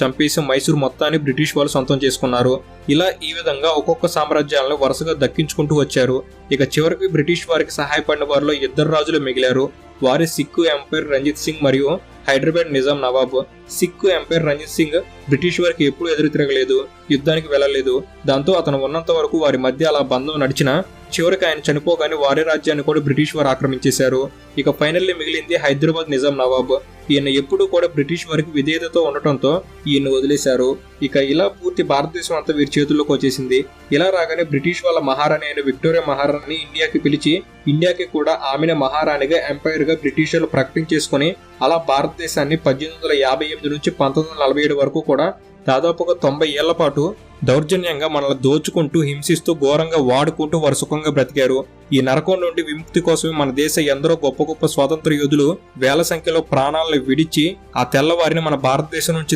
చంపేసి మైసూరు మొత్తాన్ని బ్రిటిష్ వాళ్ళు సొంతం చేసుకున్నారు. ఇలా ఈ విధంగా ఒక్కొక్క సామ్రాజ్యాలను వరుసగా దక్కించుకుంటూ వచ్చారు. ఇక చివరికి బ్రిటిష్ వారికి సహాయపడిన వారిలో 2 రాజులు మిగిలారు. వారి సిక్కు ఎంపైర్ రంజిత్ సింగ్ మరియు హైదరాబాద్ నిజాం నవాబ్. సిక్కు ఎంపైర్ రంజిత్ సింగ్ బ్రిటిష్ వారికి ఎప్పుడూ ఎదురు తిరగలేదు, యుద్ధానికి వెళ్లలేదు. దాంతో అతను ఉన్నంత వరకు వారి మధ్య అలా బంధం నడిచినా చివరికి ఆయన చనిపోగానే వారి రాజ్యాన్ని కూడా బ్రిటిష్ వారు ఆక్రమించేశారు. ఇక ఫైనల్లీ మిగిలింది హైదరాబాద్ నిజాం నవాబ్. ఈయన ఎప్పుడూ కూడా బ్రిటిష్ వారికి విధేయతతో ఉండటంతో ఈయన వదిలేశారు. ఇక ఇలా పూర్తి భారతదేశం అంతా వీరి చేతుల్లోకి వచ్చేసింది. ఇలా రాగానే బ్రిటిష్ వాళ్ళ మహారాణి అయిన విక్టోరియా మహారాణిని ఇండియాకి పిలిచి ఇండియాకి కూడా ఆమెను మహారాణిగా ఎంపైర్ గా బ్రిటిషర్లు ప్రకటించేసుకుని అలా భారతదేశాన్ని 1858 నుంచి 1947 వరకు కూడా దాదాపుగా 90 ఏళ్ల పాటు దౌర్జన్యంగా మనల్ని దోచుకుంటూ హింసిస్తూ ఘోరంగా వాడుకుంటూ వారు సుఖంగా బ్రతికారు. ఈ నరకం నుండి విముక్తి కోసమే మన దేశ ఎందరో గొప్ప గొప్ప స్వాతంత్ర యోధులు వేల సంఖ్యలో ప్రాణాలను విడిచి ఆ తెల్లవారిని మన భారతదేశం నుంచి